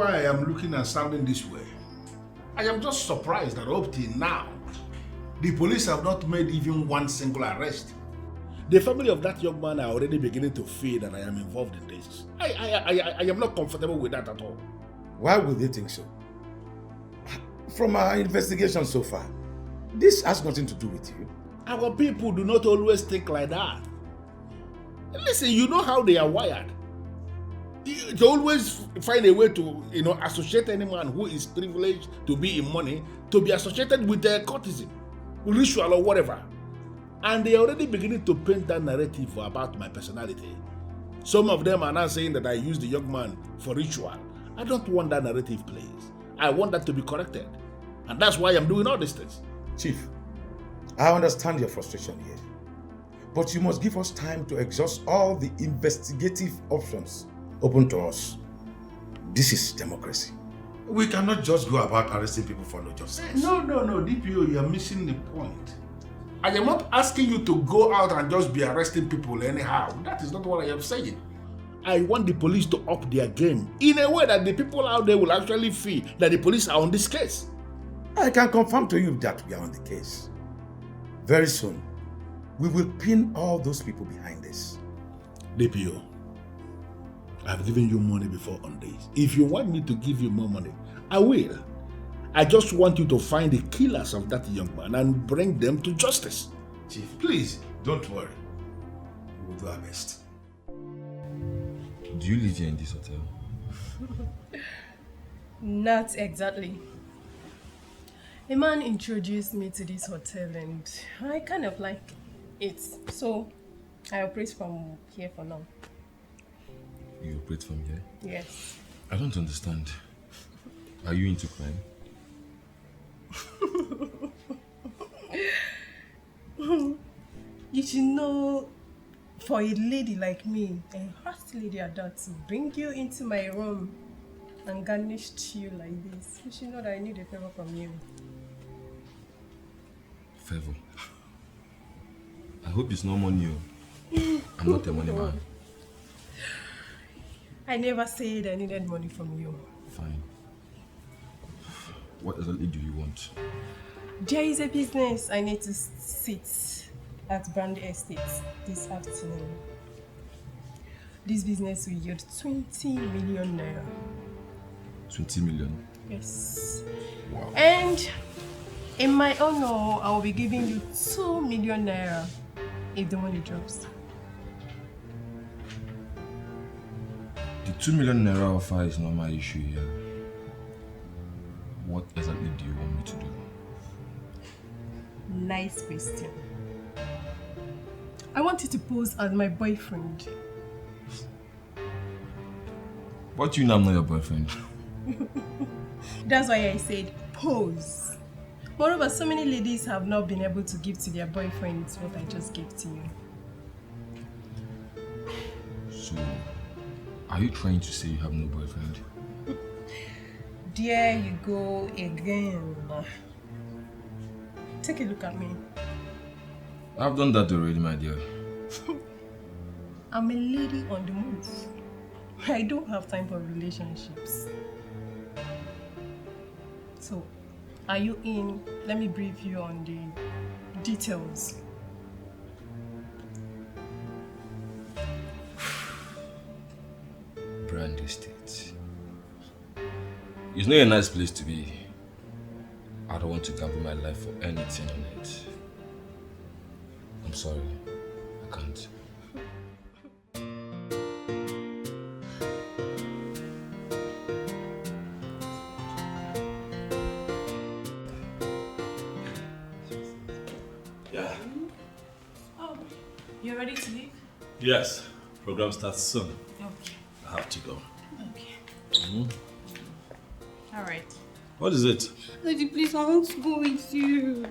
why I am looking and sounding this way. I am just surprised that up till now, the police have not made even one single arrest. The family of that young man are already beginning to fear that I am involved in this. I am not comfortable with that at all. Why would they think so? From our investigation so far, this has nothing to do with you. Our people do not always think like that. Listen, you know how they are wired. They always find a way to, associate anyone who is privileged to be in money to be associated with their courtesan, ritual or whatever. And they are already beginning to paint that narrative about my personality. Some of them are now saying that I used the young man for ritual. I don't want that narrative, please. I want that to be corrected. And that's why I'm doing all these things. Chief, I understand your frustration here. But you must give us time to exhaust all the investigative options open to us. This is democracy. We cannot just go about arresting people for no justice. No, DPO, you are missing the point. I am not asking you to go out and just be arresting people anyhow. That is not what I am saying. I want the police to up their game in a way that the people out there will actually feel that the police are on this case. I can confirm to you that we are on the case. Very soon, we will pin all those people behind this. DPO, I've given you money before on this. If you want me to give you more money, I will. I just want you to find the killers of that young man and bring them to justice. Chief, please, don't worry. We will do our best. Do you live here in this hotel? Not exactly. A man introduced me to this hotel and I kind of like it. So I operate from here for now. You operate from here? Yes. I don't understand. Are you into crime? You should know, for a lady like me, a hot lady at that, to bring you into my room and garnished you like this, you should know that I need a favor from you. Favor? I hope it's no money. I'm not a money man. I never said I needed money from you. Fine. What exactly do you want? There is a business I need to sit at Brandy Estate this afternoon. This business will yield 20 million naira. 20 million? Yes. Wow. And in my honor, I will be giving you 2 million naira if the money drops. The 2 million naira offer is not my issue here. What exactly do you want me to do? Nice question. I want you to pose as my boyfriend. But you know I'm not your boyfriend. That's why I said pose. Moreover, so many ladies have not been able to give to their boyfriends what I just gave to you. So, are you trying to say you have no boyfriend? There you go again. Take a look at me. I've done that already, my dear. I'm a lady on the move. I don't have time for relationships. So, are you in? Let me brief you on the details. Brand Estate. It's not a nice place to be. I don't want to gamble my life for anything on it. I'm sorry. I can't. Yeah. Oh, you're ready to leave? Yes. Program starts soon. Okay. I have to go. Okay. All right. What is it? Lady, please, I want to go with you.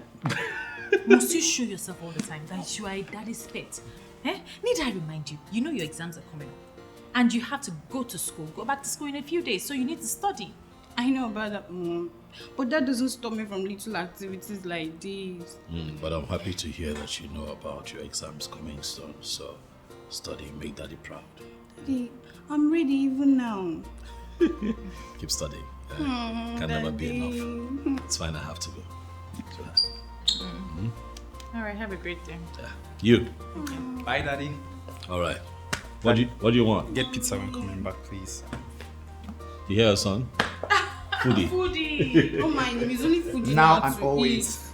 Must you show yourself all the time that you are a daddy's pet? Eh? Need I remind you? You know your exams are coming up. And you have to go to school, go back to school in a few days, so you need to study. I know about that, Mom. But that doesn't stop me from little activities like this. But I'm happy to hear that you know about your exams coming soon. So, study, make Daddy proud. Daddy, I'm ready even now. Keep studying. Can never be enough. It's fine, I have to go. All right, have a great day. Yeah. You. Okay. Bye, Daddy. All right. What do you want? Get pizza when coming back, please. You hear, son? Foodie. Foodie. Oh my God, it's only foodie Now to and always.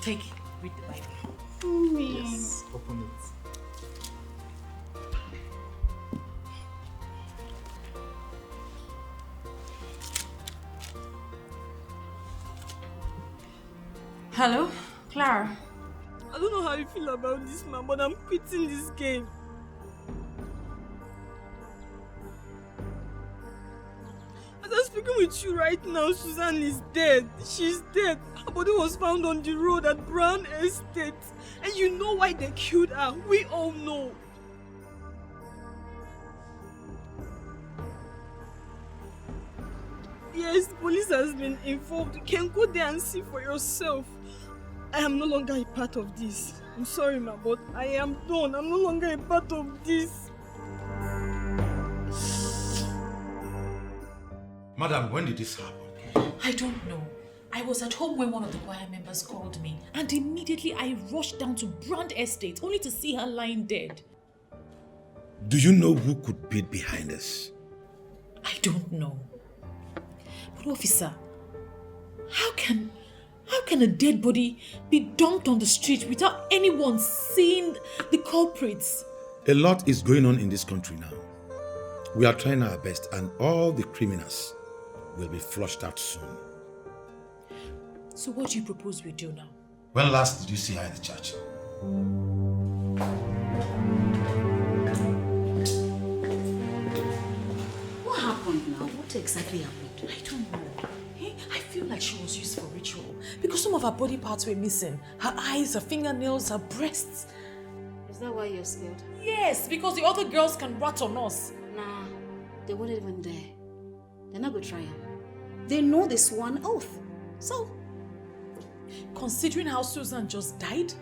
Take, read the Bible. Yes. Open it. Hello, Clara. I don't know how you feel about this, man, but I'm quitting this game. As I'm speaking with you right now, Susan is dead. She's dead. Her body was found on the road at Brown Estate. And you know why they killed her. We all know. Yes, the police has been involved. You can go there and see for yourself. I am no longer a part of this. I'm sorry, ma, but I am done. I'm no longer a part of this. Madam, when did this happen? I don't know. I was at home when one of the choir members called me, and immediately I rushed down to Brand Estate only to see her lying dead. Do you know who could be behind this? I don't know. But officer, how can a dead body be dumped on the street without anyone seeing the culprits? A lot is going on in this country now. We are trying our best and all the criminals will be flushed out soon. So what do you propose we do now? When last did you see her in the church? What happened now? What exactly happened? I don't know. I feel like she was used for ritual because some of her body parts were missing. Her eyes, her fingernails, her breasts. Is that why you're scared? Yes, because the other girls can rat on us. Nah, they weren't even there. They're not gonna try it. They know they swore an oath. So, considering how Susan just died,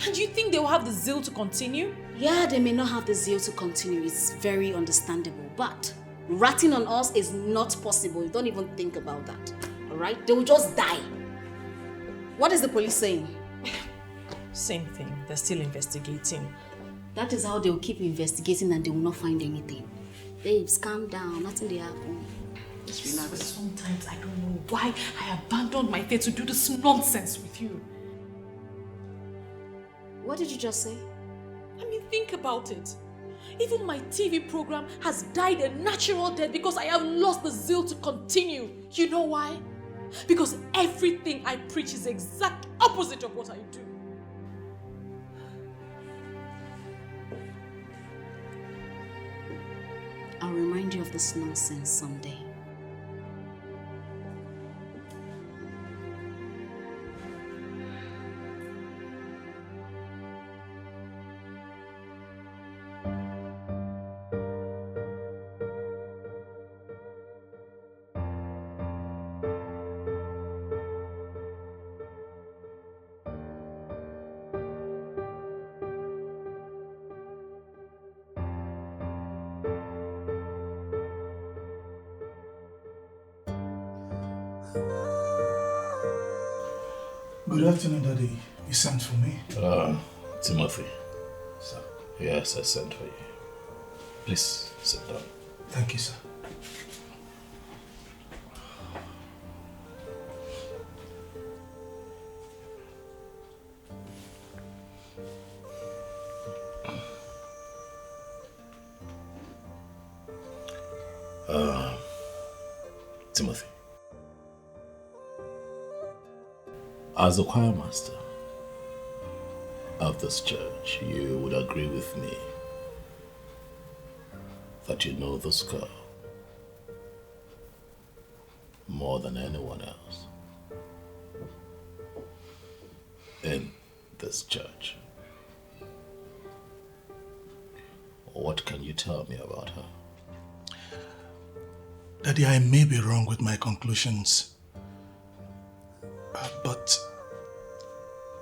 and you think they'll have the zeal to continue? Yeah, they may not have the zeal to continue. It's very understandable. But ratting on us is not possible. Don't even think about that. Alright? They will just die. What is the police saying? Same thing. They're still investigating. That is how they will keep investigating and they will not find anything. Babes, calm down. Nothing will happen. Just relax. Sometimes I don't know why I abandoned my faith to do this nonsense with you. What did you just say? I mean, think about it. Even my TV program has died a natural death because I have lost the zeal to continue. You know why? Because everything I preach is the exact opposite of what I do. I'll remind you of this nonsense someday. Good afternoon, Daddy. You sent for me? Timothy. Sir. Yes, I sent for you. Please, sit down. Thank you, sir. Timothy. As a choir master of this church, you would agree with me that you know this girl more than anyone else in this church. What can you tell me about her? Daddy, I may be wrong with my conclusions, but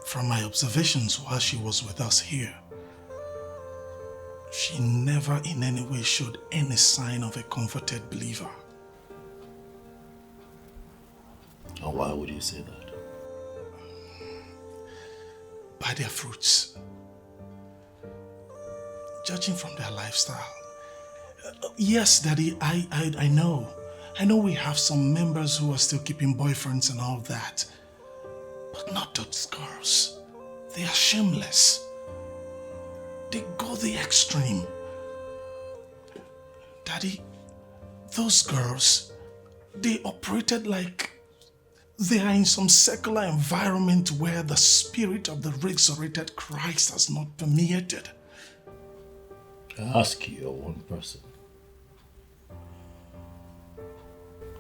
from my observations while she was with us here, she never in any way showed any sign of a converted believer. And why would you say that? By their fruits. Judging from their lifestyle. Yes, Daddy, I know. I know we have some members who are still keeping boyfriends and all that. But not those girls. They are shameless. They go the extreme. Daddy, those girls, they operated like they are in some secular environment where the spirit of the resurrected Christ has not permeated. I ask you, you're one person.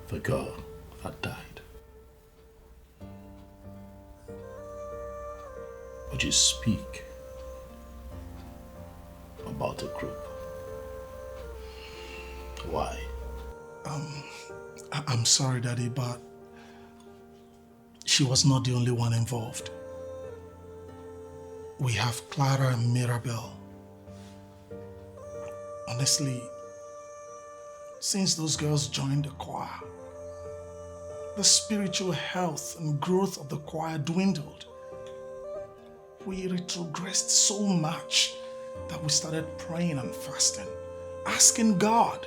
The girl that died. Would you speak about a group? Why? I'm sorry, Daddy, but she was not the only one involved. We have Clara and Mirabel. Honestly, since those girls joined the choir, the spiritual health and growth of the choir dwindled. We retrogressed so much that we started praying and fasting, asking God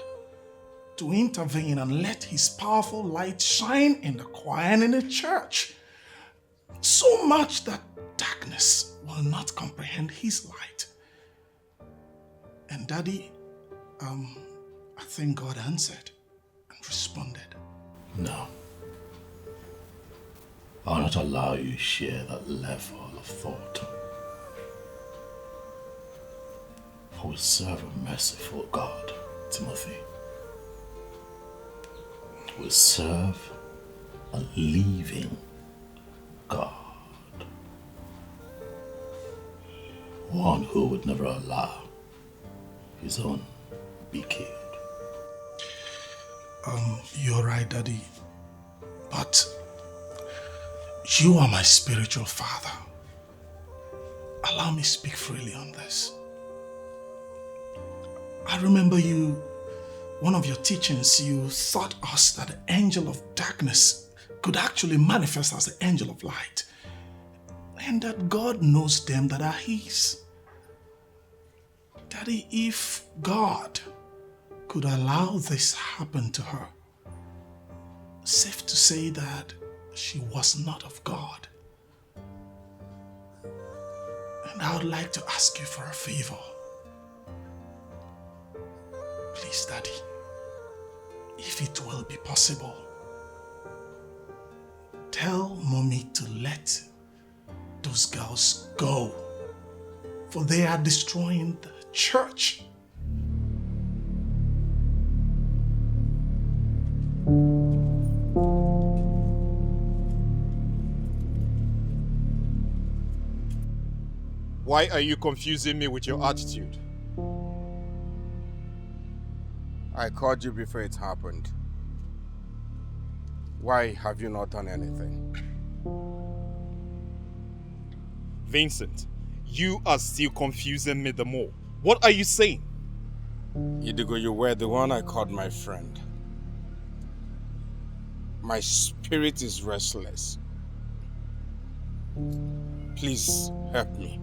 to intervene and let His powerful light shine in the choir and in the church. So much that darkness will not comprehend His light. And Daddy, I think God answered and responded. No. I'll not allow you to share that level of thought. I will serve a merciful God, Timothy. We serve a living God. One who would never allow his own be killed. You're right, Daddy. But you are my spiritual father. Allow me to speak freely on this. I remember one of your teachings, you taught us that the angel of darkness could actually manifest as the angel of light. And that God knows them that are His. Daddy, if God could allow this happen to her, safe to say that she was not of God. And I would like to ask you for a favor. Please, Daddy, if it will be possible, tell Mommy to let those girls go, for they are destroying the church. Why are you confusing me with your attitude? I called you before it happened. Why have you not done anything? Vincent, you are still confusing me the more. What are you saying? Idigo, you were the one I called my friend. My spirit is restless. Please help me.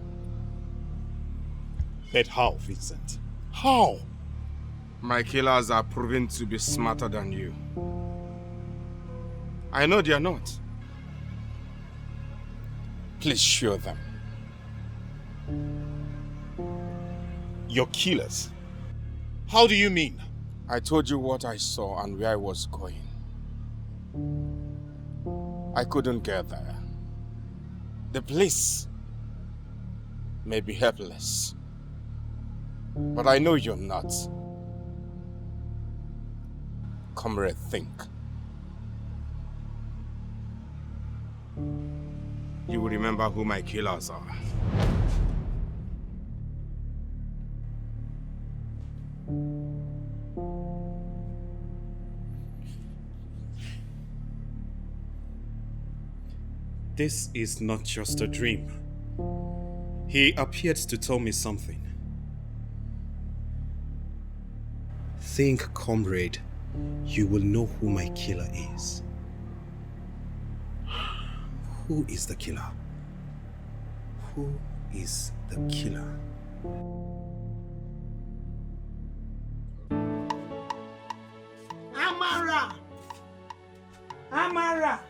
But how, Vincent? How? My killers are proven to be smarter than you. I know they are not. Please show them. Your killers? How do you mean? I told you what I saw and where I was going. I couldn't get there. The police may be helpless, but I know you're not. Comrade, think. You will remember who my killers are. This is not just a dream. He appeared to tell me something. think, comrade, you will know who my killer is. Who is the killer? Who is the killer? Amara! Amara!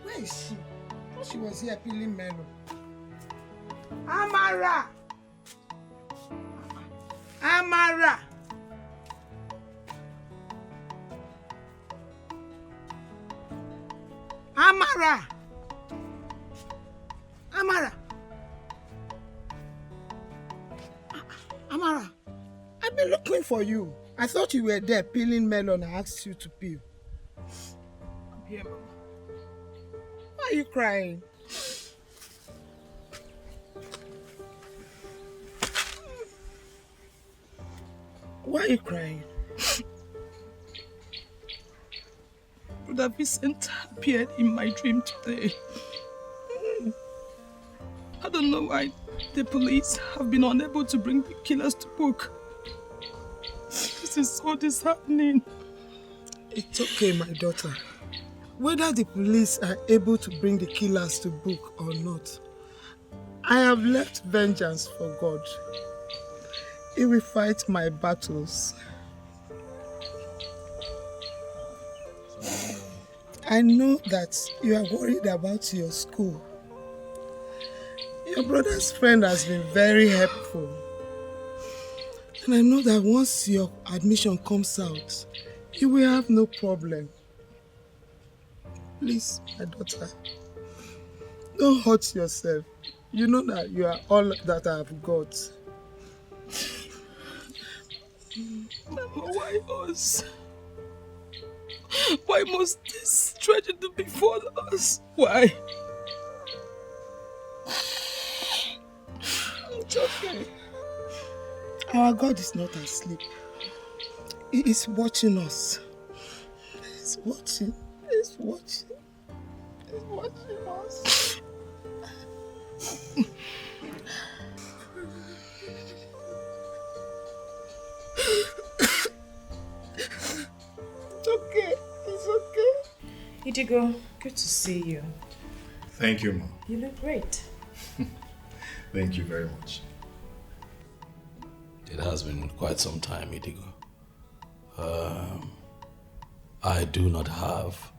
Where is she? I thought she was here peeling melon. Amara! Amara! Amara! Amara! Amara, I've been looking for you. I thought you were there peeling melon. I asked you to peel. I'm here, Mama. Why are you crying? Why are you crying? Brother Vincent appeared in my dream today. I don't know why the police have been unable to bring the killers to book. This is so disheartening. It's okay, my daughter. Whether the police are able to bring the killers to book or not, I have left vengeance for God. He will fight my battles. I know that you are worried about your school. Your brother's friend has been very helpful. And I know that once your admission comes out, you will have no problem. Please, my daughter, don't hurt yourself. You know that you are all that I have got. Mama, why us? Why must this tragedy befall us? Why? It's okay. Our God is not asleep. He is watching us. He's watching. He's watching. He's watching us. It's okay. It's okay. Idigo, good to see you. Thank you, Mom. You look great. Thank you very much. It has been quite some time, Idigo. I do not have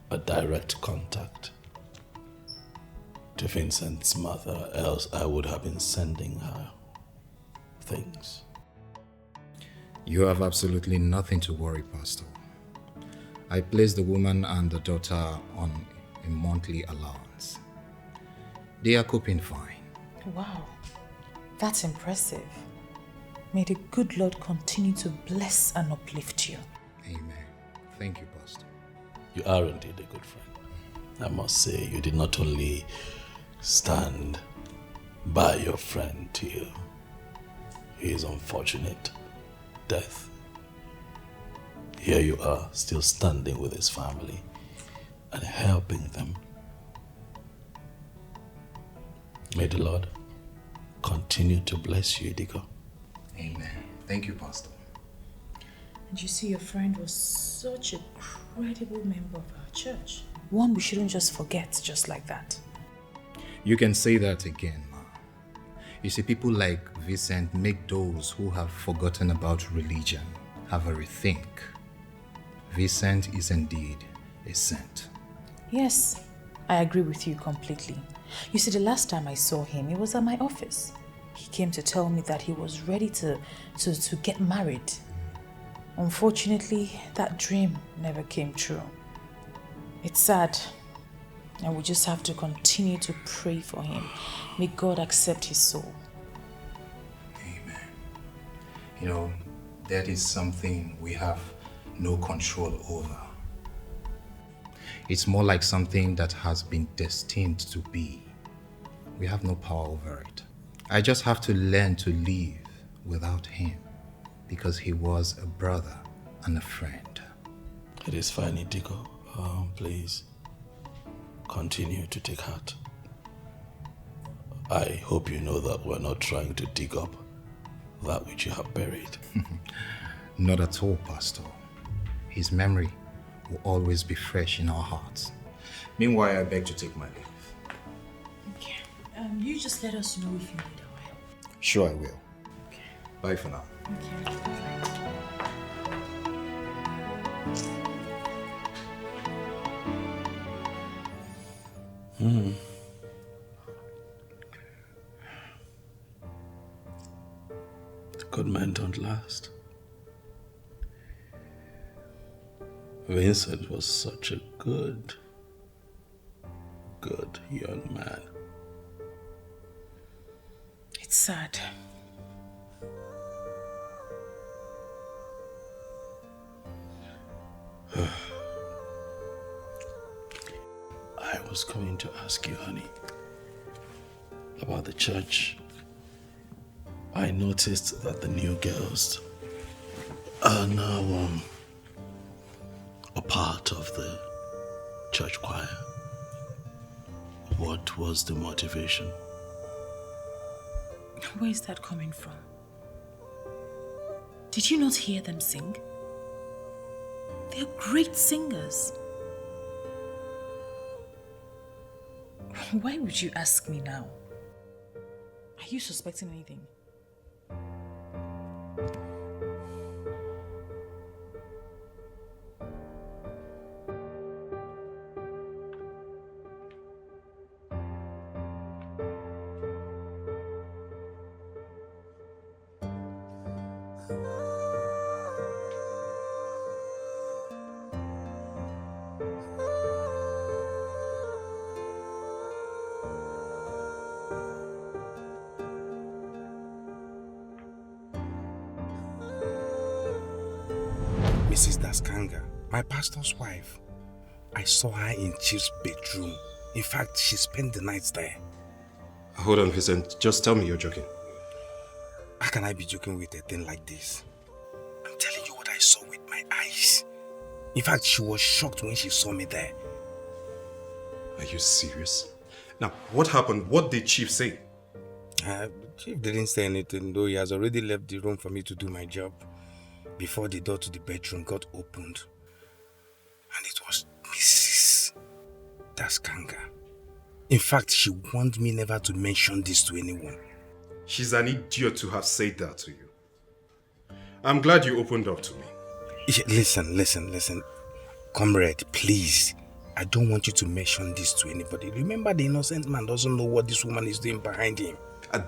a direct contact to Vincent's mother, else I would have been sending her things. You have absolutely nothing to worry, Pastor. I placed the woman and the daughter on a monthly allowance. They are coping fine. Wow, that's impressive. May the good Lord continue to bless and uplift you. Amen. Thank you, Pastor. You are indeed a good friend. I must say, you did not only stand by your friend till his unfortunate death. Here you are, still standing with his family and helping them. May the Lord continue to bless you, Dikeh. Amen. Thank you, Pastor. And you see, your friend was such a credible member of our church. One we shouldn't just forget just like that. You can say that again, Ma. You see, people like Vincent make those who have forgotten about religion have a rethink. Vincent is indeed a saint. Yes, I agree with you completely. You see, the last time I saw him, it was at my office. He came to tell me that he was ready to get married. Unfortunately, that dream never came true. It's sad, and we just have to continue to pray for him. May God accept his soul. Amen. You know, that is something we have no control over. It's more like something that has been destined to be. We have no power over it. I just have to learn to live without him because he was a brother and a friend. It is fine, Dikeh. Please continue to take heart. I hope you know that we're not trying to dig up that which you have buried. Not at all, Pastor. His memory will always be fresh in our hearts. Meanwhile, I beg to take my leave. Okay. You just let us know if you need our help. Sure, I will. Okay. Bye for now. Okay. Good men don't last. Vincent was such a good young man. It's sad. I was going to ask you, honey, about the church. I noticed that the new girls are now a part of the church choir. What was the motivation? Where is that coming from? Did you not hear them sing? They're great singers. Why would you ask me now? Are you suspecting anything? Mrs. Daskanga, my pastor's wife. I saw her in Chief's bedroom. In fact, she spent the night there. Hold on, Vincent. Just tell me you're joking. How can I be joking with a thing like this? I'm telling you what I saw with my eyes. In fact, she was shocked when she saw me there. Are you serious? Now, what happened? What did Chief say? Chief didn't say anything, though he has already left the room for me to do my job. Before the door to the bedroom got opened. And it was Mrs. Daskanga. In fact, she warned me never to mention this to anyone. She's an idiot to have said that to you. I'm glad you opened up to me. Listen. Comrade, please. I don't want you to mention this to anybody. Remember, the innocent man doesn't know what this woman is doing behind him.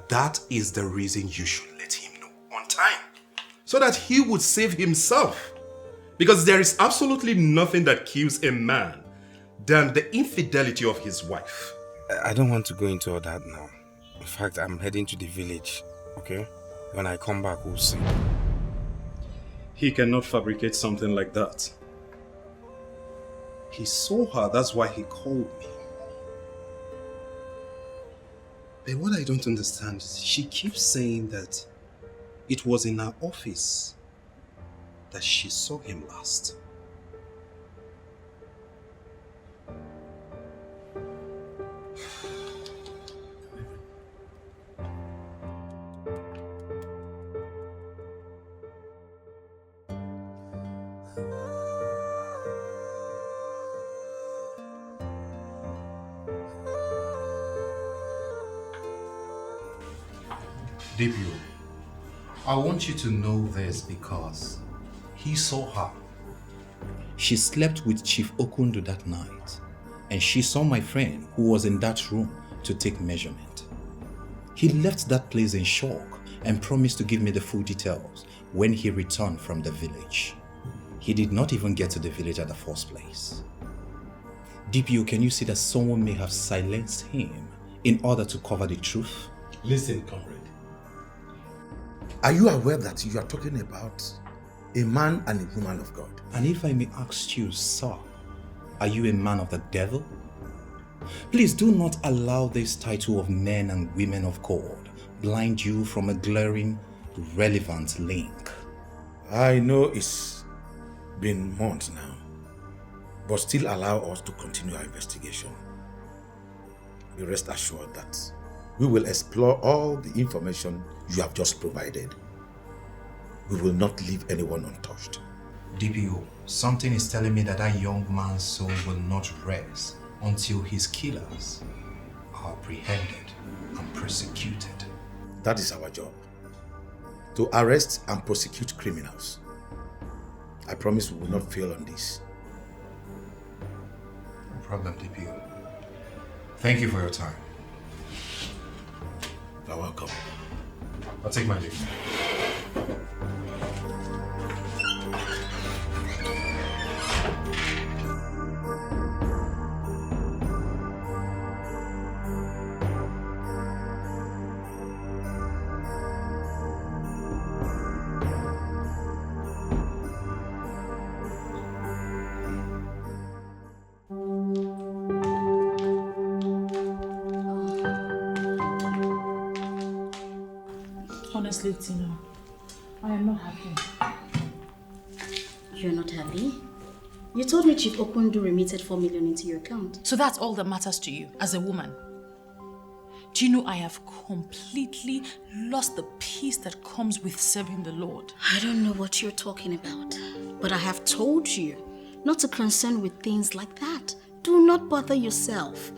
That is the reason you should let him know on time. So that he would save himself. Because there is absolutely nothing that kills a man than the infidelity of his wife. I don't want to go into all that now. In fact, I'm heading to the village, okay? When I come back, we'll see. He cannot fabricate something like that. He saw her, that's why he called me. But what I don't understand is she keeps saying that it was in her office that she saw him last. Debut, I want you to know this because he saw her. She slept with Chief Okundu that night, and she saw my friend who was in that room to take measurement. He left that place in shock and promised to give me the full details when he returned from the village. He did not even get to the village at the first place. DPO, can you see that someone may have silenced him in order to cover the truth? Listen, comrade. Are you aware that you are talking about a man and a woman of God? And if I may ask you, sir, are you a man of the devil? Please do not allow this title of men and women of God blind you from a glaring, relevant link. I know it's been months now, but still allow us to continue our investigation. Be rest assured that we will explore all the information you have just provided. we will not leave anyone untouched. DPO, something is telling me that that young man's soul will not rest until his killers are apprehended and prosecuted. That is our job. To arrest and prosecute criminals. I promise we will not fail on this. No problem, DPO. Thank you for your time. You're welcome. I'll take my leave. Honestly, Tina, I am not happy. You're not happy? You told me Chief Okundu remitted 4 million into your account. So that's all that matters to you as a woman? Do you know I have completely lost the peace that comes with serving the Lord? I don't know what you're talking about, but I have told you not to concern with things like that. Do not bother yourself.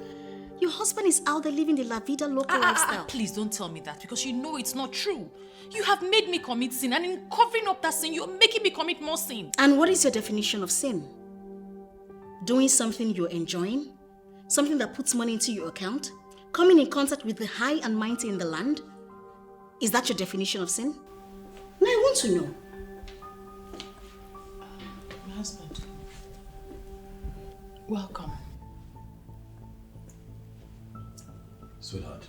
Your husband is out there living the La Vida Loca lifestyle. Please don't tell me that because you know it's not true. You have made me commit sin, and in covering up that sin, you're making me commit more sin. And what is your definition of sin? Doing something you're enjoying? Something that puts money into your account? Coming in contact with the high and mighty in the land? Is that your definition of sin? Now I want to know. My husband. Welcome. Sweetheart.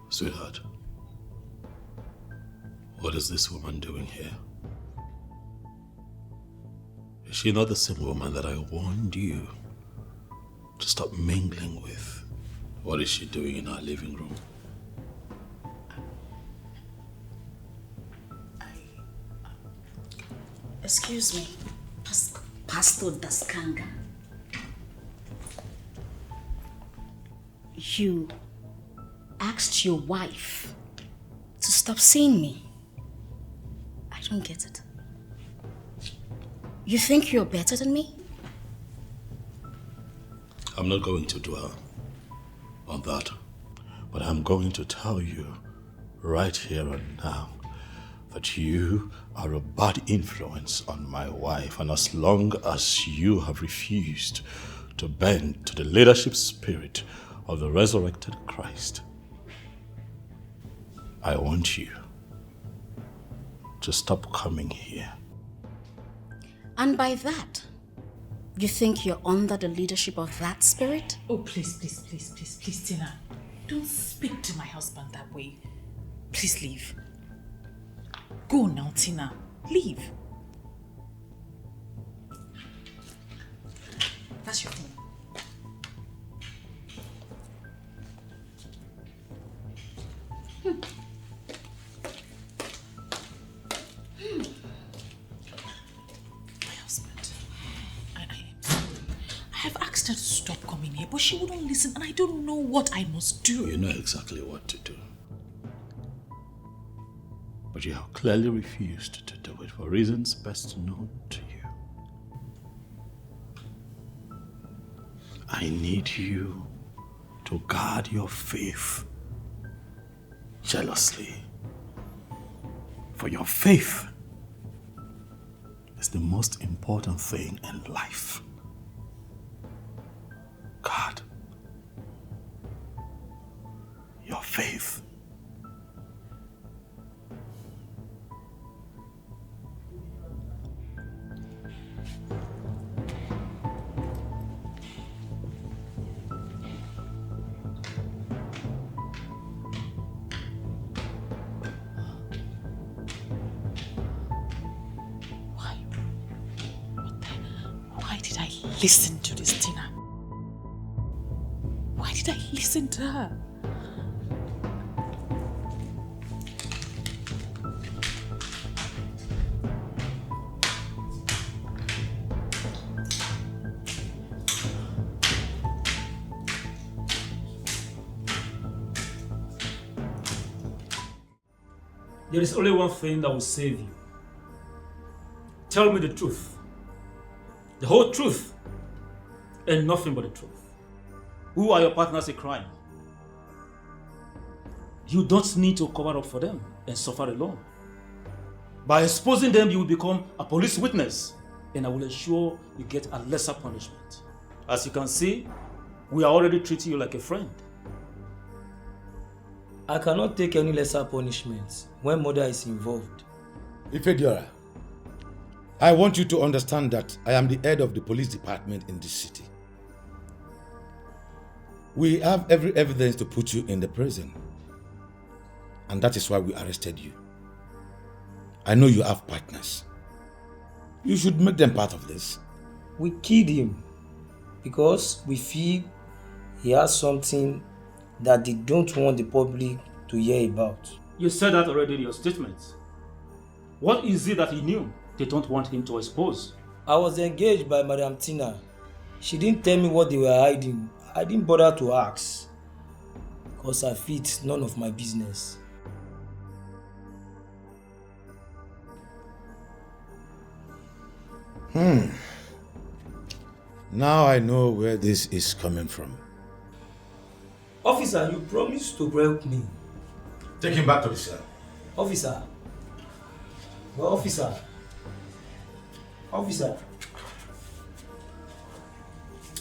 Sweetheart. What is this woman doing here? Is she not the same woman that I warned you to stop mingling with? What is she doing in our living room? Excuse me, Pastor Daskanga. You asked your wife to stop seeing me. I don't get it. You think you're better than me? I'm not going to dwell on that, but I'm going to tell you right here and now that you are a bad influence on my wife, and as long as you have refused to bend to the leadership spirit of the resurrected Christ, I want you to stop coming here. And by that, you think you're under the leadership of that spirit? Oh, please, Tina. Don't speak to my husband that way. Please leave. Go now, Tina. Leave. That's your phone. My husband. I have asked her to stop coming here, but she wouldn't listen, and I don't know what I must do. You know exactly what to do. But you have clearly refused to do it for reasons best known to you. I need you to guard your faith jealously. For your faith is the most important thing in life. God, your faith. Listen to this, Tina. Why did I listen to her? There is only one thing that will save you. Tell me the truth. The whole truth. And nothing but the truth. Who are your partners in crime? You don't need to cover up for them and suffer alone. By exposing them, you will become a police witness, and I will ensure you get a lesser punishment. As you can see, we are already treating you like a friend. I cannot take any lesser punishment when murder is involved. Ifediora, I want you to understand that I am the head of the police department in this city. We have every evidence to put you in the prison. And that is why we arrested you. I know you have partners. You should make them part of this. We killed him because we feel he has something that they don't want the public to hear about. You said that already in your statement. What is it that he knew they don't want him to expose? I was engaged by Madam Tina. She didn't tell me what they were hiding. I didn't bother to ask because I feel it's none of my business. Now I know where this is coming from. Officer, you promised to help me. Take him back to the cell. Officer. Well, officer. Officer.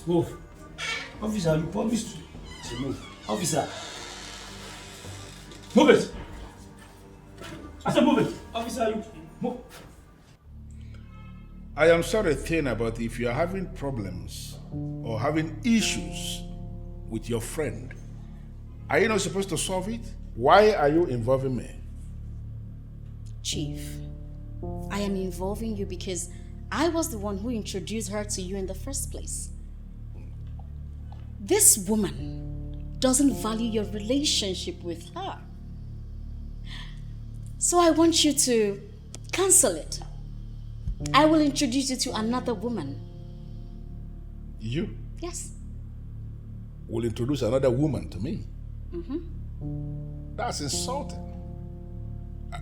Move. Officer, you promised to move. Officer. Move it! I said move it! Officer, you move. I am sorry, Tina, but if you are having problems or having issues with your friend, are you not supposed to solve it? Why are you involving me? Chief, I am involving you because I was the one who introduced her to you in the first place. This woman doesn't value your relationship with her. So I want you to cancel it. I will introduce you to another woman. You? Yes. Will introduce another woman to me? Mm-hmm. That's insulting.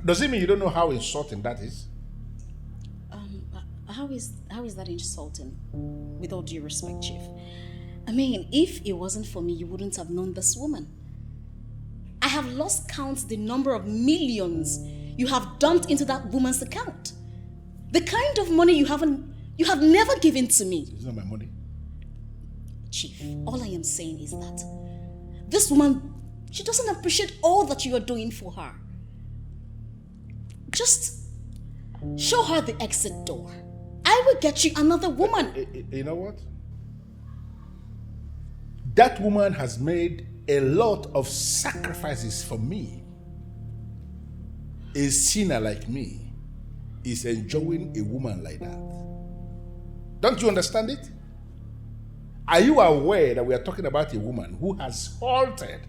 Does it mean you don't know how insulting that is? How is that insulting? With all due respect, Chief. I mean, if it wasn't for me, you wouldn't have known this woman. I have lost count the number of millions you have dumped into that woman's account. The kind of money you have never given to me. It's not my money. Chief, all I am saying is that this woman, she doesn't appreciate all that you are doing for her. Just show her the exit door. I will get you another woman. You know what? That woman has made a lot of sacrifices for me. A sinner like me is enjoying a woman like that. Don't you understand it? Are you aware that we are talking about a woman who has halted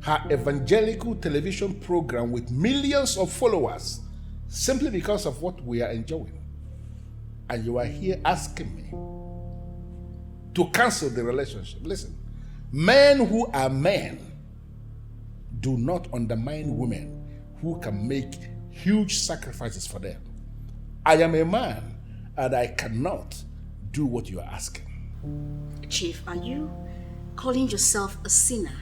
her evangelical television program with millions of followers simply because of what we are enjoying? And you are here asking me to cancel the relationship. Listen, men who are men do not undermine women who can make huge sacrifices for them. I am a man and I cannot do what you are asking. Chief, are you calling yourself a sinner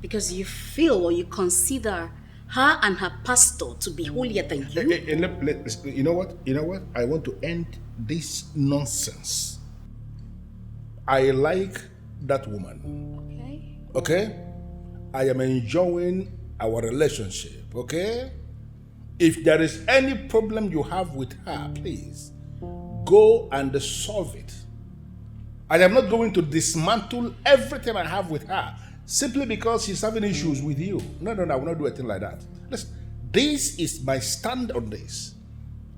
because you feel or you consider her and her pastor to be holier than you? You know what? You know what? I want to end this nonsense. I like that woman. Okay? I am enjoying our relationship. Okay? If there is any problem you have with her, please go and solve it. I am not going to dismantle everything I have with her simply because she's having issues with you. No, I will not do a thing like that. Listen, this is my stand on this.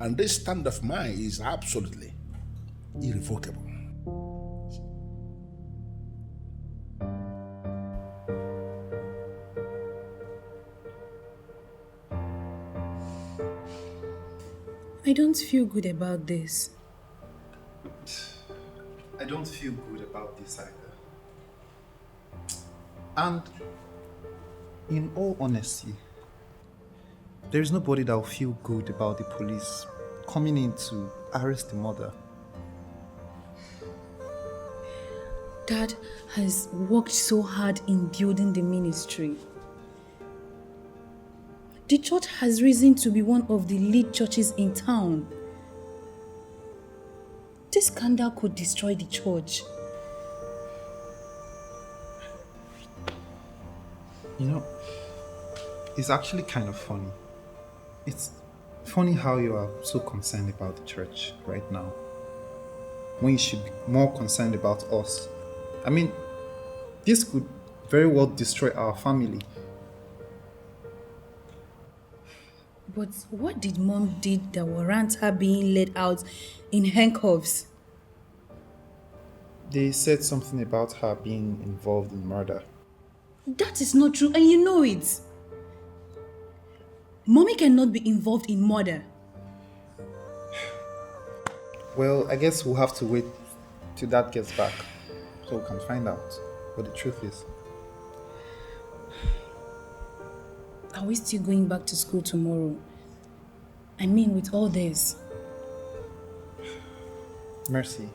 And this stand of mine is absolutely irrevocable. I don't feel good about this. I don't feel good about this either. And in all honesty, There is nobody that will feel good about the police coming in to arrest the mother. Dad has worked so hard in building the ministry. The church has risen to be one of the lead churches in town. This scandal could destroy the church. You know, it's actually kind of funny. It's funny how you are so concerned about the church right now, when you should be more concerned about us. I mean, this could very well destroy our family. But what did Mom did that warrants her being let out in handcuffs? They said something about her being involved in murder. That is not true, and you know it. Mommy cannot be involved in murder. Well, I guess we'll have to wait till Dad gets back so we can find out what the truth is. Are we still going back to school tomorrow? I mean, with all this. Mercy,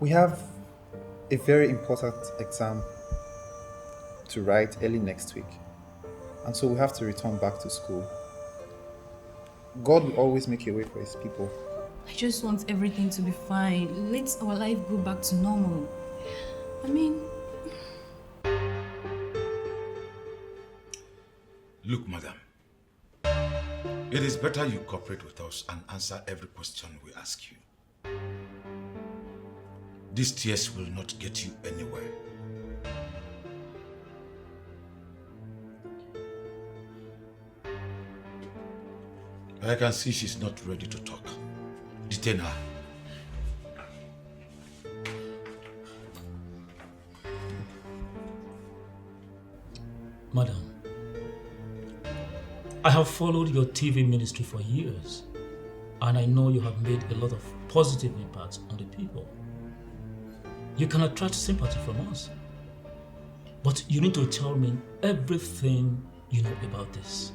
we have a very important exam to write early next week, and so we have to return back to school. God will always make a way for his people. I just want everything to be fine. Let our life go back to normal. I mean... Look, madam. It is better you cooperate with us and answer every question we ask you. These tears will not get you anywhere. I can see she's not ready to talk. Detain her. Madam, I have followed your TV ministry for years, and I know you have made a lot of positive impact on the people. You can attract sympathy from us, but you need to tell me everything you know about this.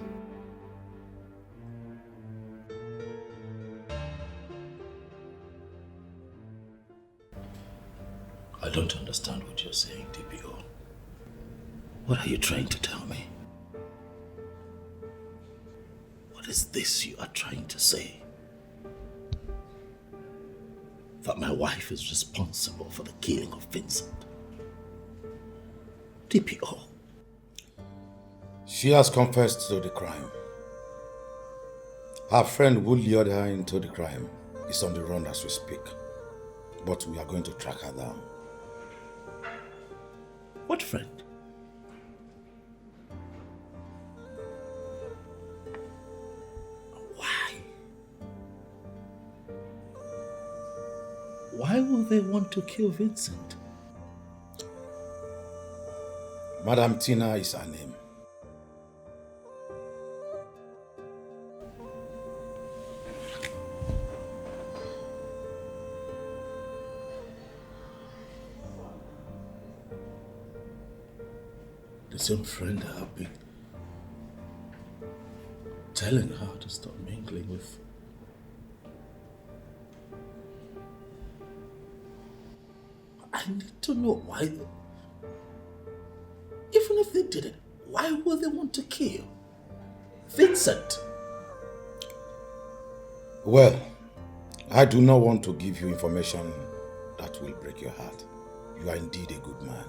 I don't understand what you're saying, DPO. What are you trying to tell me? What is this you are trying to say? That my wife is responsible for the killing of Vincent? DPO. She has confessed to the crime. Her friend who lured her into the crime is on the run as we speak. But we are going to track her down. What friend? Why? Why will they want to kill Vincent? Madam Tina is her name. The same friend I have been telling her to stop mingling with. I need to know why. Even if they did it, why would they want to kill Vincent? Well, I do not want to give you information that will break your heart. You are indeed a good man.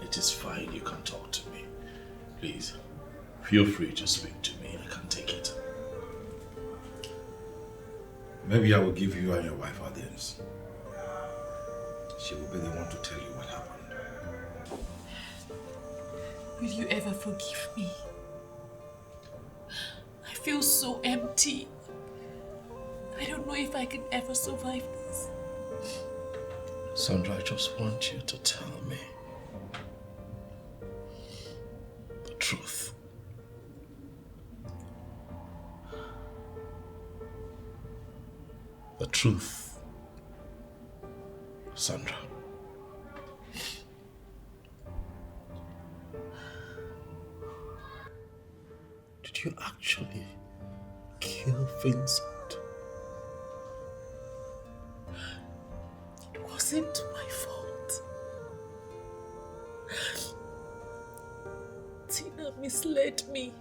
It is fine, you can talk to me. Please, feel free to speak to me. I can take it. Maybe I will give you and your wife audience. She will be the one to tell you what happened. Will you ever forgive me? I feel so empty. I don't know if I can ever survive this. Sandra, I just want you to tell me the truth. The truth, Sandra. Did you actually kill Vincent? It wasn't my fault. Tina misled me.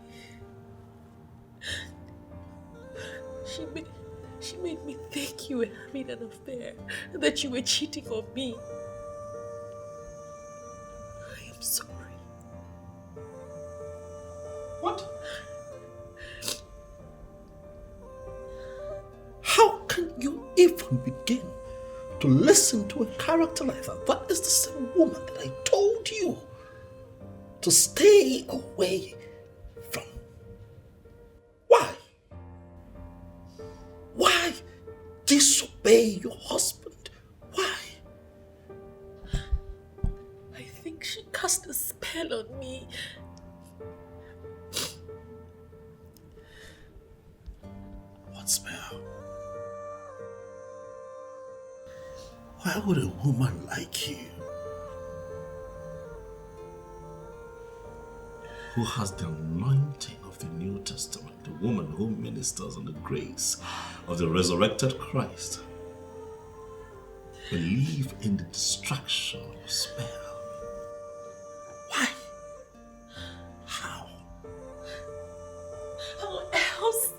She made me think you were having an affair and that you were cheating on me. I am sorry. What? How can you even begin to listen to a character like that? That is the same woman that I told you to stay away from. Why? Why disobey your husband? Why? I think she cast a spell on me. What spell? Why would a woman like you, who has the anointing of the New Testament, the woman who ministers on the grace of the resurrected Christ, believe in the destruction of a spell? Why? How? How else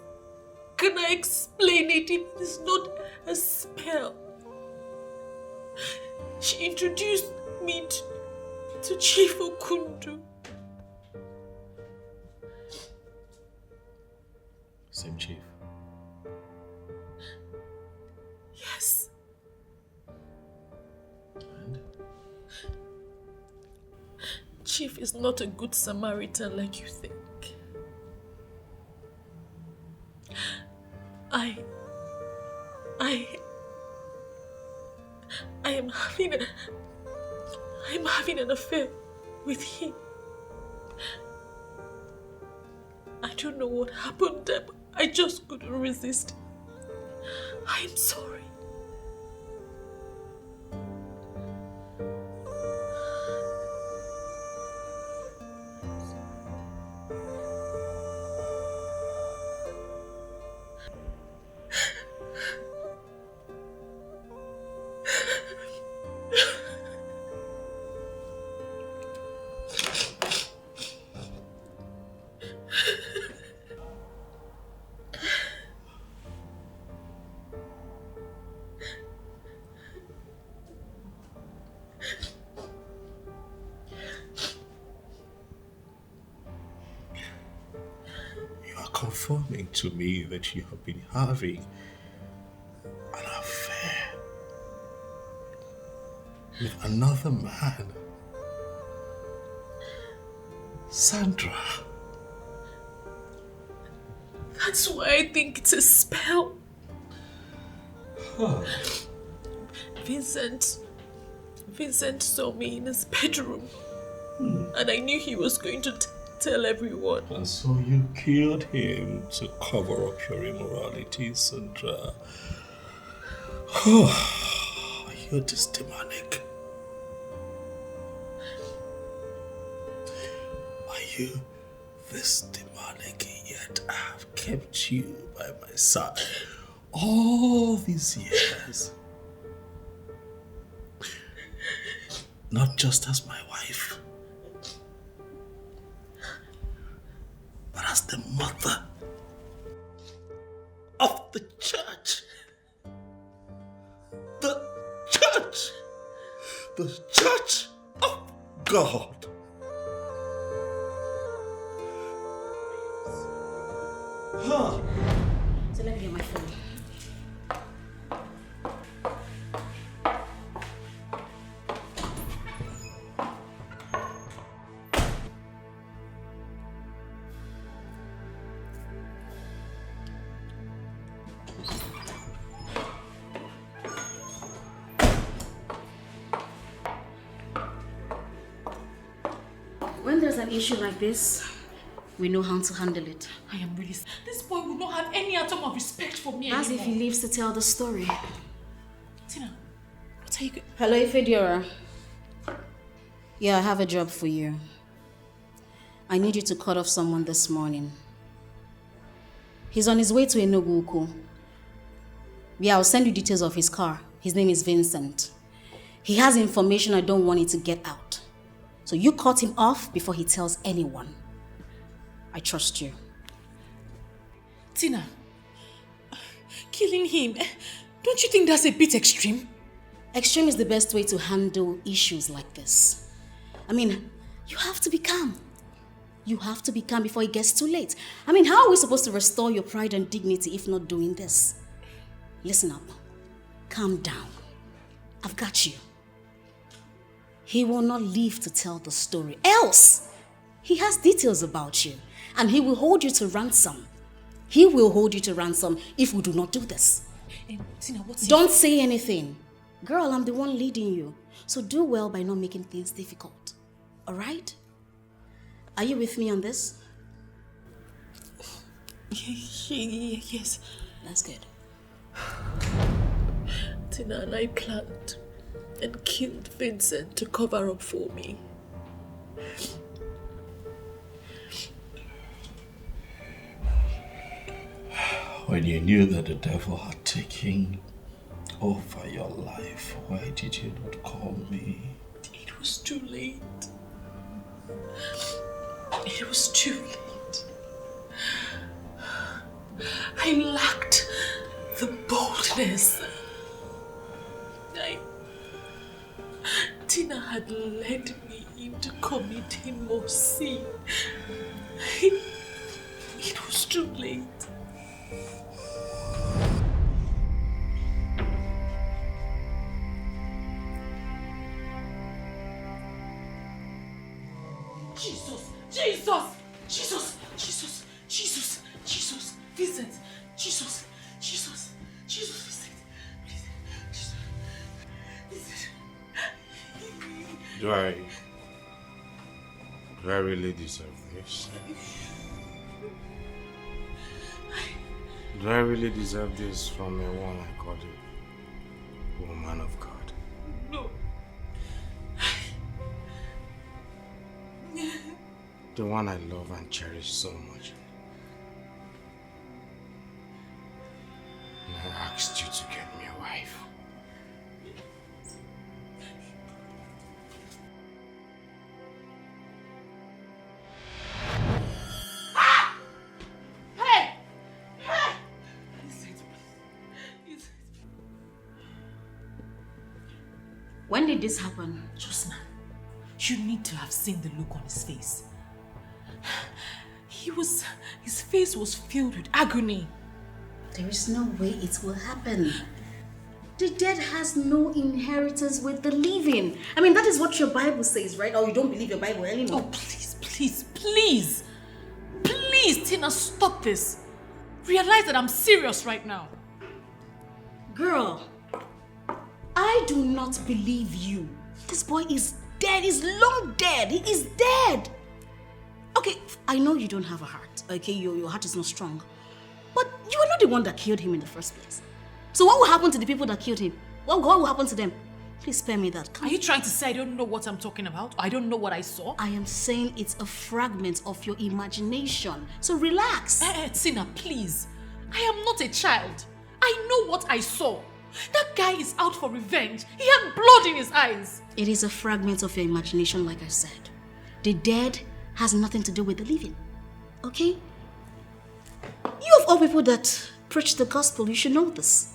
can I explain it if it's not a spell? She introduced me to Chief Okundu. Same chief? Yes. And? Chief is not a good Samaritan like you think. I am having an affair with him. I don't know what happened there, but I just couldn't resist. I am sorry. Confirming to me that you have been having an affair with another man. Sandra. That's why I think it's a spell. Huh. Vincent saw me in his bedroom, and I knew he was going to tell everyone. And so you killed him to cover up your immorality, Sandra. You're just demonic. Are you this demonic, yet I have kept you by my side all these years? Not just as my wife, but as the mother of the church. The church! The church of God. Huh. So let me get my phone. When there's an issue like this, we know how to handle it. I am really... This boy will not have any atom of respect for me As anymore. if he lives to tell the story. Tina, what are you... Hello, Ifediora. Yeah, I have a job for you. I need you to cut off someone this morning. He's on his way to Enugu. Yeah, I'll send you details of his car. His name is Vincent. He has information I don't want it to get out. So you cut him off before he tells anyone. I trust you. Tina, killing him, don't you think that's a bit extreme? Extreme is the best way to handle issues like this. I mean, you have to be calm. You have to be calm before it gets too late. I mean, how are we supposed to restore your pride and dignity if not doing this? Listen up. Calm down. I've got you. He will not live to tell the story. Else, he has details about you. And he will hold you to ransom. He will hold you to ransom if we do not do this. Tina, Don't say anything. Girl, I'm the one leading you. So do well by not making things difficult. Alright? Are you with me on this? Yes. That's good. Tina and I planned and killed Vincent to cover up for me. When you knew that the devil had taken over your life, why did you not call me? It was too late. It was too late. I lacked the boldness. Tina had led me into committing more sin. It was too late. Jesus, Vincent, Jesus, Vincent, please, Vincent. Do I really deserve this? Do I really deserve this from a one I call a woman of God? No. The one I love and cherish so much. And I asked you to get me a wife. When did this happen? Just now. You need to have seen the look on his face. His face was filled with agony. There is no way it will happen. The dead has no inheritance with the living. I mean, that is what your Bible says, right? Or you don't believe your Bible anymore. Oh, please, Tina, stop this. Realize that I'm serious right now. Girl, I do not believe you. This boy is dead. He's long dead. He is dead. Okay, I know you don't have a heart. Okay, your heart is not strong. But you are not the one that killed him in the first place. So what will happen to the people that killed him? What will happen to them? Please spare me that. Are you trying to say I don't know what I'm talking about? I don't know what I saw? I am saying it's a fragment of your imagination. So relax. Tina, please. I am not a child. I know what I saw. That guy is out for revenge. He had blood in his eyes. It is a fragment of your imagination, like I said. The dead has nothing to do with the living. Okay? You of all people that preach the gospel, you should know this.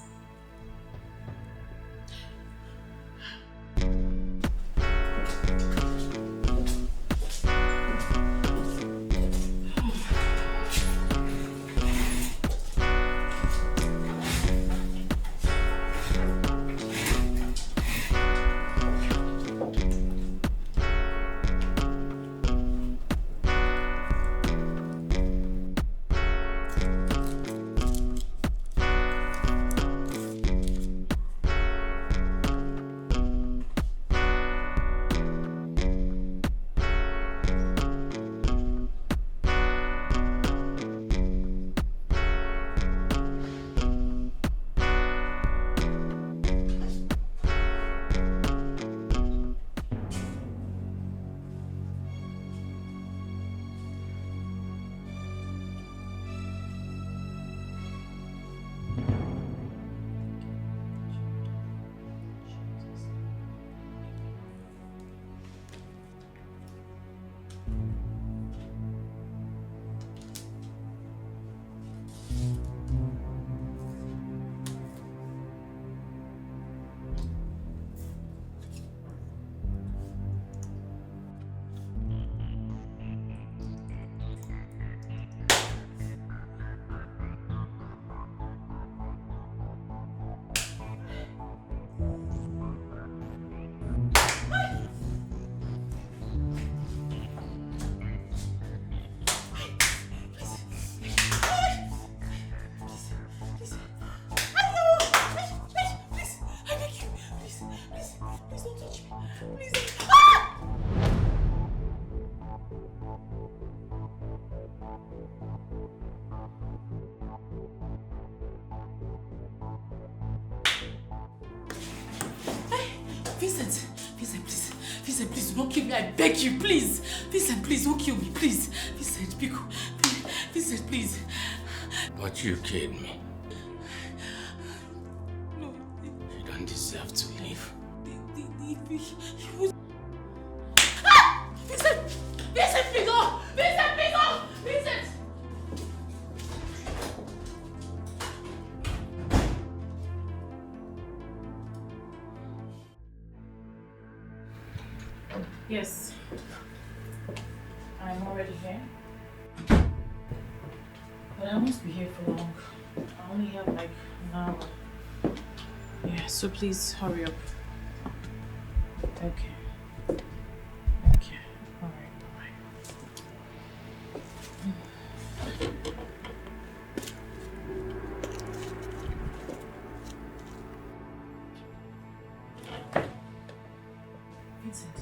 Please don't touch me. Please. Ah! Vincent, please. Vincent, please do not kill me. I beg you, please. Vincent, please don't kill me, please. Vincent, Pico, please. Vincent, please. But you killed me. No. You don't deserve to live. Ah! Vincent, please, oh! Vincent, please, oh! Vincent! Yes. I'm already here. But I won't be here for long. I only have like an hour. Yeah, so please hurry up. Okay. Alright, bye. Vincent.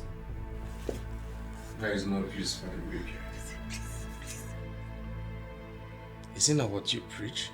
There is no peace for the wicked. Isn't that what you preach?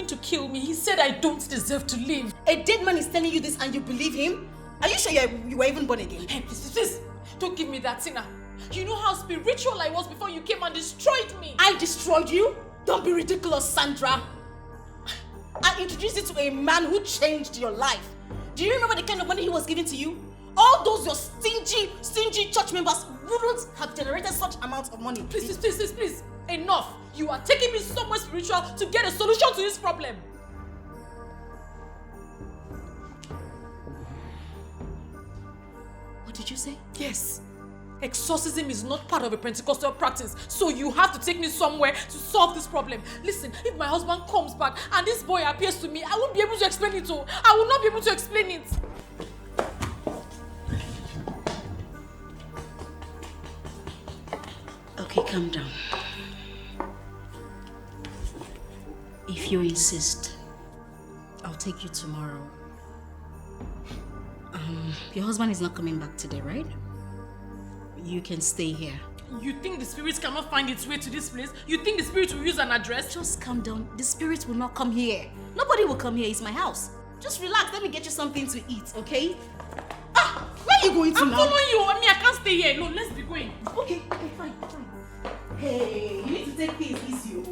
To kill me. He said I don't deserve to live. A dead man is telling you this and you believe him? Are you sure you were even born again? Hey, please, don't give me that, Tina. You know how spiritual I was before you came and destroyed me. I destroyed you? Don't be ridiculous, Sandra. I introduced you to a man who changed your life. Do you remember the kind of money he was giving to you? All those your stingy church members wouldn't have generated such amounts of money. Please. Enough. You are taking me somewhere spiritual to get a solution to this problem. What did you say? Yes. Exorcism is not part of a Pentecostal practice, so you have to take me somewhere to solve this problem. Listen, if my husband comes back and this boy appears to me, I won't be able to explain it all. I will not be able to explain it. Okay, calm down. If you insist, I'll take you tomorrow. Your husband is not coming back today, right? You can stay here. You think the spirit cannot find its way to this place? You think the spirit will use an address? Just calm down. The spirit will not come here. Nobody will come here. It's my house. Just relax. Let me get you something to eat, okay? Ah! Where are you going to now? I'm following you. I can't stay here. No, let's be going. Okay, fine. Hey, you need to take things easy.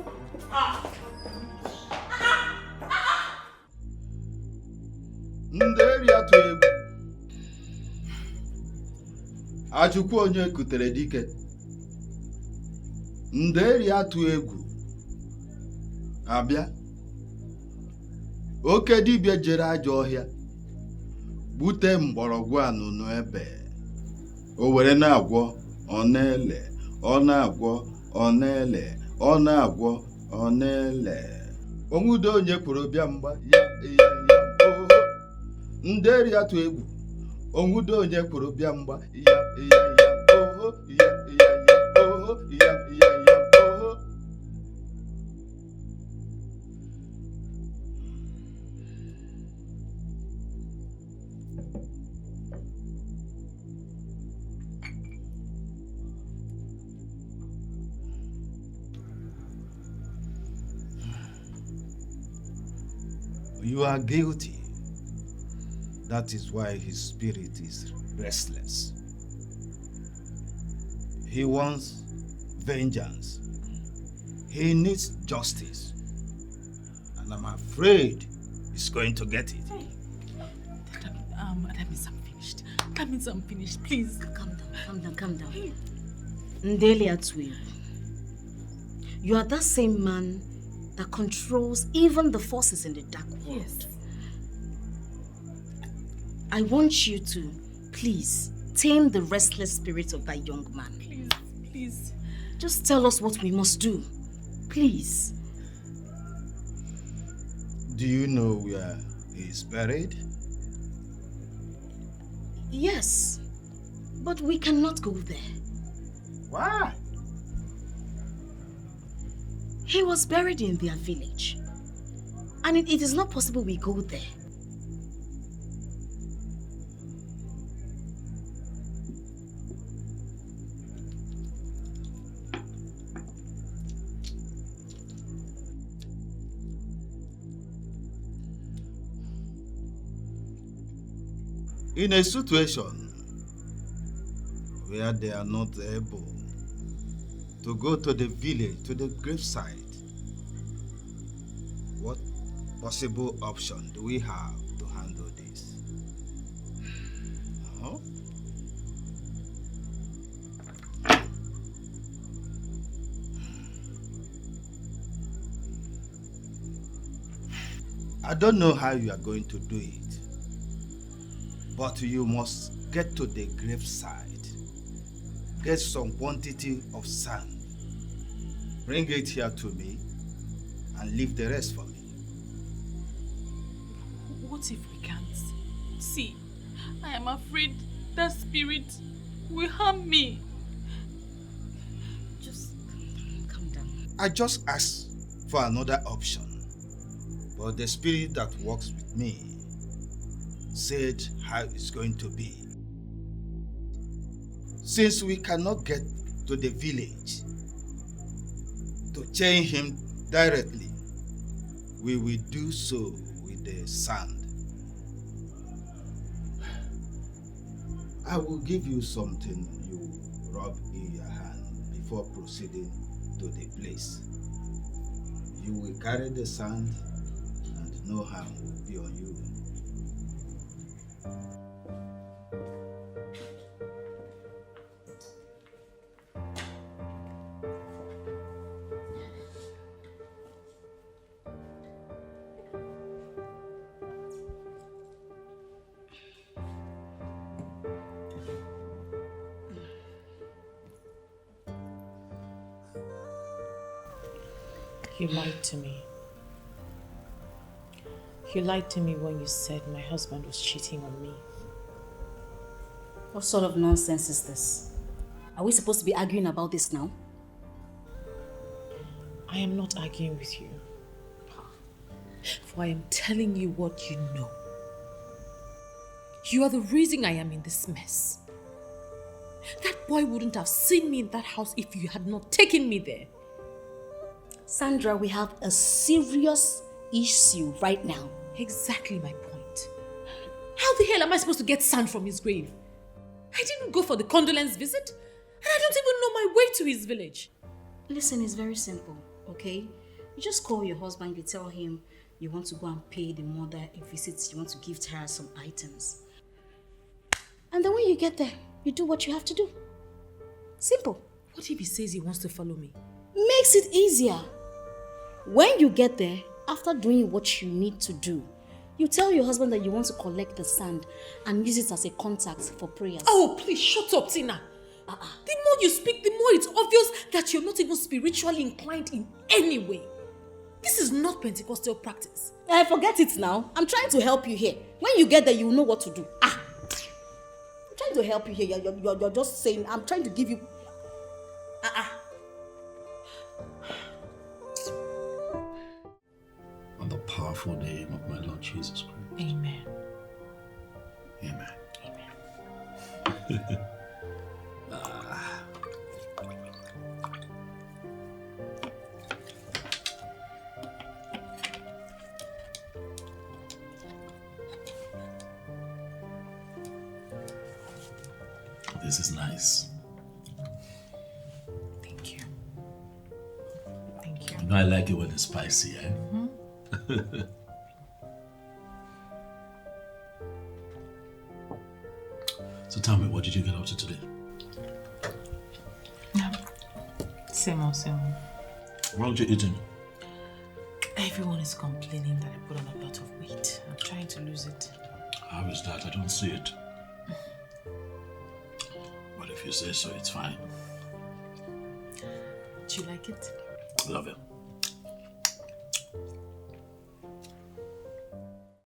Nderi atụ egwu Achukwu onye kutere dike Nderi atụ egwu abịa oke dibịa jere ajọ ọhịa bute mgbọrọgwụ anụnụ ebe o were na-agwọ ọ na-ele ọ na-agwọ ọ na-ele ọ na-agwọ ọ na-ele onwude onye kwuru bịa mgba ya oho Nderi atụ egwu onwude onye kwuru bịa mgba ya oho ya oho ya oho You are guilty. That is why his spirit is restless. He wants vengeance. He needs justice. And I'm afraid he's going to get it. That means I'm finished. That means I'm finished. Please. Calm down. Ndeli atụ egwu. You are that same man that controls even the forces in the dark world. Yes. I want you to, please, tame the restless spirit of that young man. Please, please. Just tell us what we must do. Please. Do you know where he is buried? Yes, but we cannot go there. Why? He was buried in their village. And it is not possible we go there. In a situation where they are not able to go to the village, to the graveside, what possible option do we have to handle this? Huh? I don't know how you are going to do it. But you must get to the graveside, get some quantity of sand, bring it here to me, and leave the rest for me. What if we can't? See, I am afraid that spirit will harm me. Just calm down. I just asked for another option, but the spirit that works with me said how it's going to be. Since we cannot get to the village to chain him directly, we will do so with the sand. I will give you something you rub in your hand before proceeding to the place. You will carry the sand and no harm will be on you. You lied to me. You lied to me when you said my husband was cheating on me. What sort of nonsense is this? Are we supposed to be arguing about this now? I am not arguing with you. For I am telling you what you know. You are the reason I am in this mess. That boy wouldn't have seen me in that house if you had not taken me there. Sandra, we have a serious issue right now. Exactly my point. How the hell am I supposed to get sand from his grave? I didn't go for the condolence visit, and I don't even know my way to his village. Listen, it's very simple, okay? You just call your husband, you tell him you want to go and pay the mother a visit, you want to gift her some items. And then when you get there, you do what you have to do. Simple. What if he says he wants to follow me? Makes it easier. When you get there, after doing what you need to do, you tell your husband that you want to collect the sand and use it as a contact for prayers. Oh, please shut up, Tina. The more you speak, the more it's obvious that you're not even spiritually inclined in any way. This is not Pentecostal practice. I forget it now. I'm trying to help you here. When you get there, you will know what to do. I'm trying to help you here. You're just saying, I'm trying to give you... On the powerful name of my Lord Jesus Christ. Amen. Amen. Amen. This is nice. Thank you. Thank you. You know I like it when it's spicy, eh? Mm-hmm. So tell me, what did you get up to today? Same old, same old. What are you eating? Everyone is complaining that I put on a lot of weight. I'm trying to lose it. How is that? I don't see it. But if you say so, it's fine. Do you like it? Love it.